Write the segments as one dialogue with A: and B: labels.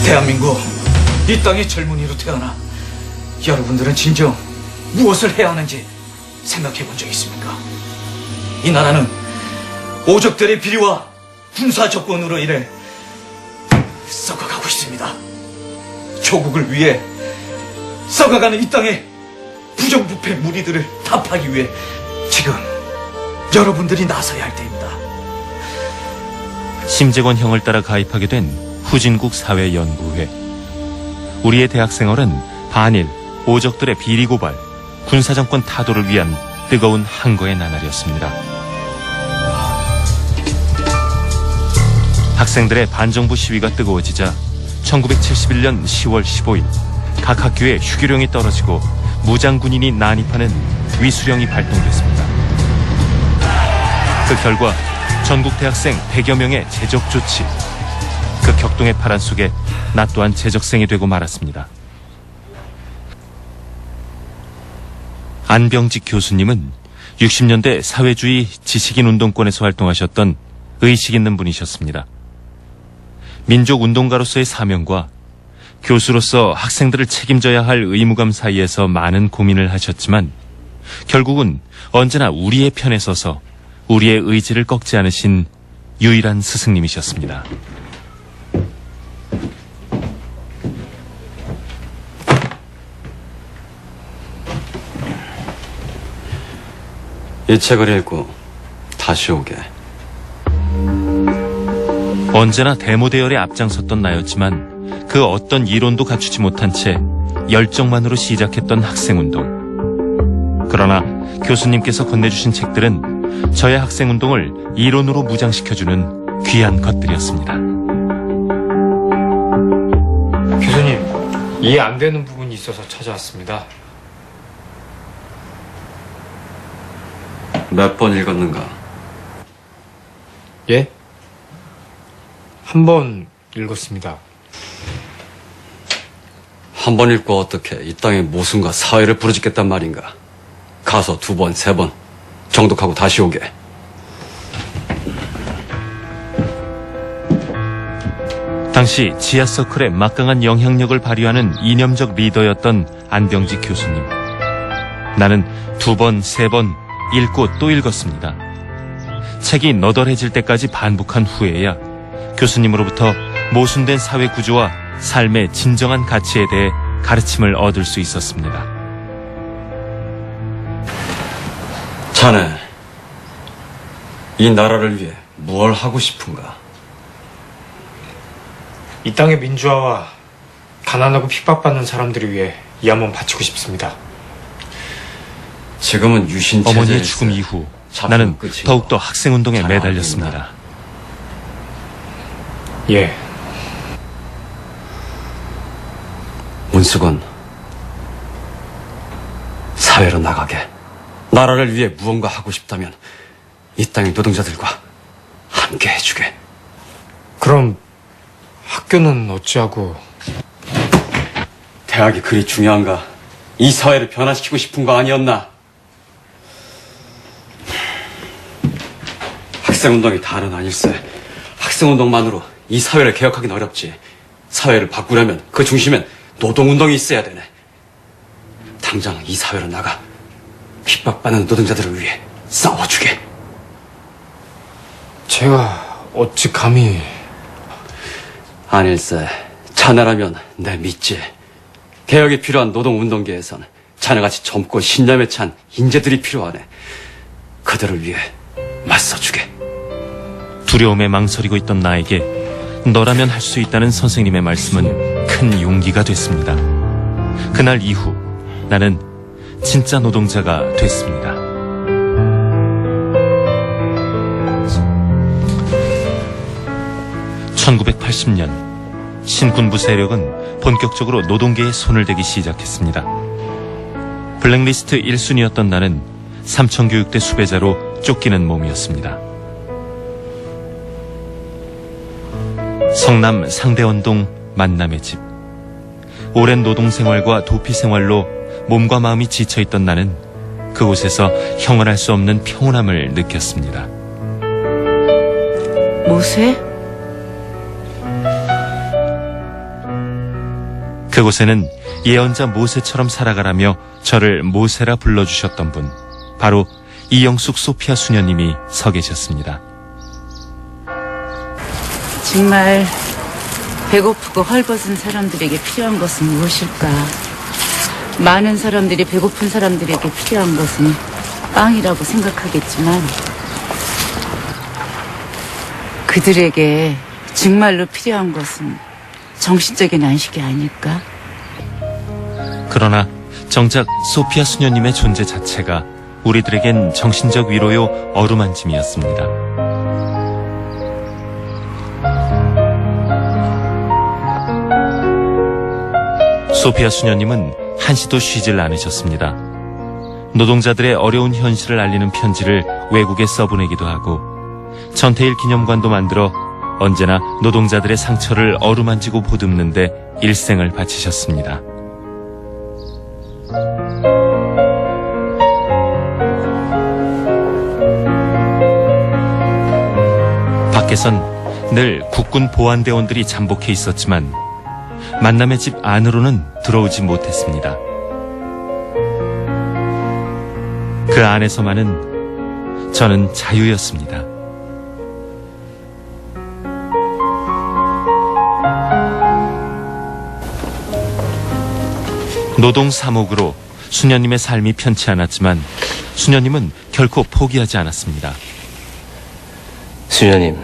A: 대한민국 이 땅의 젊은이로 태어나 여러분들은 진정 무엇을 해야 하는지 생각해 본 적 있습니까? 이 나라는 오적들의 비리와 군사 접근으로 인해 썩어가고 있습니다. 조국을 위해 썩어가는 이 땅의 부정부패 무리들을 타파하기 위해 지금 여러분들이 나서야 할 때입니다.
B: 심재권 형을 따라 가입하게 된 후진국 사회연구회. 우리의 대학 생활은 반일, 오적들의 비리 고발, 군사정권 타도를 위한 뜨거운 항거의 나날이었습니다. 학생들의 반정부 시위가 뜨거워지자 1971년 10월 15일 각 학교에 휴교령이 떨어지고 무장군인이 난입하는 위수령이 발동됐습니다. 그 결과 전국 대학생 100여 명의 제적 조치. 그 격동의 파란 속에 나 또한 제적생이 되고 말았습니다. 안병직 교수님은 60년대 사회주의 지식인 운동권에서 활동하셨던 의식 있는 분이셨습니다. 민족운동가로서의 사명과 교수로서 학생들을 책임져야 할 의무감 사이에서 많은 고민을 하셨지만 결국은 언제나 우리의 편에 서서 우리의 의지를 꺾지 않으신 유일한 스승님이셨습니다.
C: 이 책을 읽고 다시 오게.
B: 언제나 대모대열에 앞장섰던 나였지만 그 어떤 이론도 갖추지 못한 채 열정만으로 시작했던 학생운동. 그러나 교수님께서 건네주신 책들은 저의 학생운동을 이론으로 무장시켜주는 귀한 것들이었습니다.
D: 교수님, 이해 안 되는 부분이 있어서 찾아왔습니다.
C: 몇 번 읽었는가?
D: 예? 한 번 읽었습니다.
C: 한 번 읽고 어떻게 이 땅의 모순과 사회를 부르짖겠단 말인가? 가서 2번, 3번 정독하고 다시 오게.
B: 당시 지하서클에 막강한 영향력을 발휘하는 이념적 리더였던 안병직 교수님. 나는 2번, 3번 읽고 또 읽었습니다. 책이 너덜해질 때까지 반복한 후에야 교수님으로부터 모순된 사회 구조와 삶의 진정한 가치에 대해 가르침을 얻을 수 있었습니다.
C: 자네, 이 나라를 위해 무엇을 하고 싶은가?
D: 이 땅의 민주화와 가난하고 핍박받는 사람들을 위해 이 한 번 바치고 싶습니다.
C: 지금은 유신 체제에서
B: 어머니의 죽음 이후 나는 더욱더 학생운동에 매달렸습니다.
D: 예.
C: 문수건, 사회로 나가게. 나라를 위해 무언가 하고 싶다면 이 땅의 노동자들과 함께 해주게.
D: 그럼 학교는 어찌하고?
C: 대학이 그리 중요한가? 이 사회를 변화시키고 싶은 거 아니었나? 학생운동이 다는 아닐세. 학생운동만으로 이 사회를 개혁하기는 어렵지. 사회를 바꾸려면 그 중심엔 노동운동이 있어야 되네. 당장 이 사회로 나가 핍박받는 노동자들을 위해 싸워주게.
D: 제가 어찌 감히...
C: 아닐세. 자네라면 내 믿지. 개혁이 필요한 노동운동계에선 자네같이 젊고 신념에 찬 인재들이 필요하네. 그들을 위해 맞서주게.
B: 두려움에 망설이고 있던 나에게 너라면 할 수 있다는 선생님의 말씀은 큰 용기가 됐습니다. 그날 이후 나는 진짜 노동자가 됐습니다. (1980년) 신군부 세력은 본격적으로 노동계에 손을 대기 시작했습니다. 블랙리스트 1순위였던 나는 삼천교육대 수배자로 쫓기는 몸이었습니다. 성남 상대원동 만남의 집. 오랜 노동생활과 도피생활로 몸과 마음이 지쳐있던 나는 그곳에서 형언할 수 없는 평온함을 느꼈습니다.
E: 뭐세?
B: 그곳에는 예언자 모세처럼 살아가라며 저를 모세라 불러주셨던 분, 바로 이영숙 소피아 수녀님이 서 계셨습니다.
E: 정말 배고프고 헐벗은 사람들에게 필요한 것은 무엇일까? 많은 사람들이 배고픈 사람들에게 필요한 것은 빵이라고 생각하겠지만 그들에게 정말로 필요한 것은 정신적인 안식이 아닐까?
B: 그러나 정작 소피아 수녀님의 존재 자체가 우리들에겐 정신적 위로요 어루만짐이었습니다. 소피아 수녀님은 한시도 쉬질 않으셨습니다. 노동자들의 어려운 현실을 알리는 편지를 외국에 써보내기도 하고 전태일 기념관도 만들어 언제나 노동자들의 상처를 어루만지고 보듬는 데 일생을 바치셨습니다. 밖에선 늘 국군 보안대원들이 잠복해 있었지만 만남의 집 안으로는 들어오지 못했습니다. 그 안에서만은 저는 자유였습니다. 노동 사목으로 수녀님의 삶이 편치 않았지만 수녀님은 결코 포기하지 않았습니다.
F: 수녀님,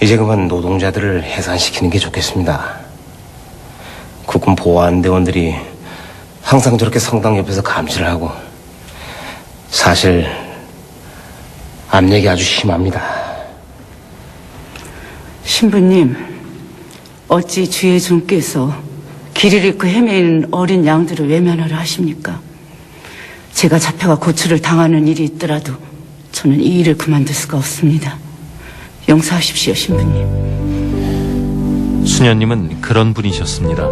F: 이제 그만 노동자들을 해산시키는 게 좋겠습니다. 국군 보안대원들이 항상 저렇게 성당 옆에서 감시를 하고 사실 압력이 아주 심합니다.
E: 신부님, 어찌 주의 종께서 길을 잃고 헤매는 어린 양들을 외면하려 하십니까? 제가 잡혀가 고초를 당하는 일이 있더라도 저는 이 일을 그만둘 수가 없습니다. 용서하십시오, 신부님.
B: 수녀님은 그런 분이셨습니다.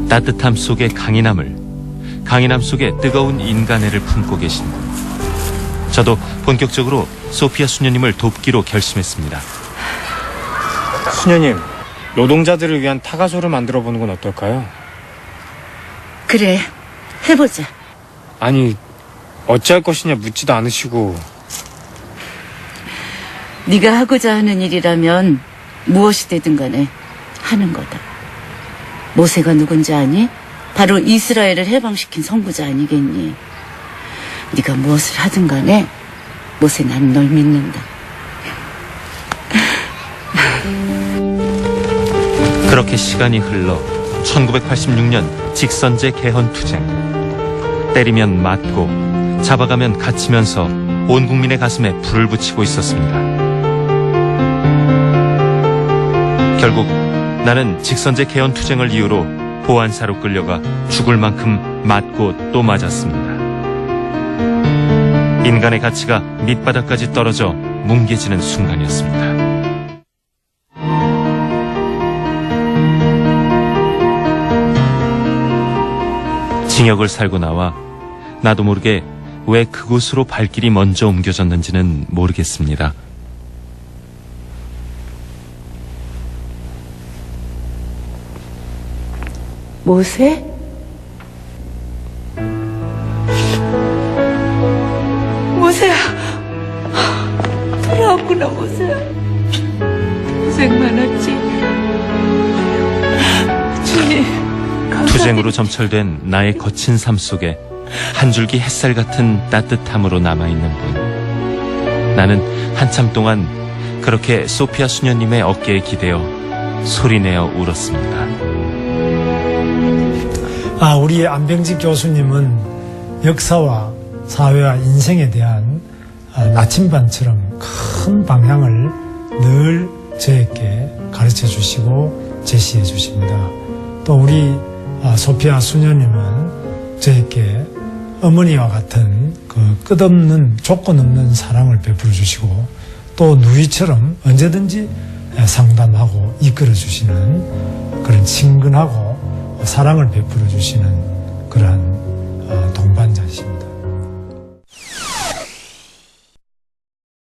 B: 따뜻함 속에 강인함 속에 뜨거운 인간애를 품고 계신 분. 저도 본격적으로 소피아 수녀님을 돕기로 결심했습니다.
D: 수녀님, 노동자들을 위한 타가소를 만들어 보는 건 어떨까요?
E: 그래, 해보자.
D: 아니, 어찌할 것이냐 묻지도 않으시고.
E: 네가 하고자 하는 일이라면 무엇이 되든 간에 하는 거다. 모세가 누군지 아니? 바로 이스라엘을 해방시킨 선구자 아니겠니? 네가 무엇을 하든 간에 모세, 난 널 믿는다.
B: 그렇게 시간이 흘러 1986년 직선제 개헌투쟁. 때리면 맞고 잡아가면 갇히면서 온 국민의 가슴에 불을 붙이고 있었습니다. 결국 나는 직선제 개헌투쟁을 이유로 보안사로 끌려가 죽을 만큼 맞고 또 맞았습니다. 인간의 가치가 밑바닥까지 떨어져 뭉개지는 순간이었습니다. 징역을 살고 나와 나도 모르게 왜 그곳으로 발길이 먼저 옮겨졌는지는 모르겠습니다.
E: 모세? 모세야, 돌아왔구나, 모세야. 고생 많았지. 주님, 감사합니다.
B: 투쟁으로 점철된 나의 거친 삶 속에 한 줄기 햇살 같은 따뜻함으로 남아있는 분. 나는 한참 동안 그렇게 소피아 수녀님의 어깨에 기대어 소리내어 울었습니다.
G: 우리 안병직 교수님은 역사와 사회와 인생에 대한 나침반처럼 큰 방향을 늘 저에게 가르쳐 주시고 제시해 주십니다. 또 우리 소피아 수녀님은 저에게 어머니와 같은 그 끝없는 조건 없는 사랑을 베풀어 주시고 또 누이처럼 언제든지 상담하고 이끌어 주시는 그런 친근하고 사랑을 베풀어 주시는 그러한 동반자십니다.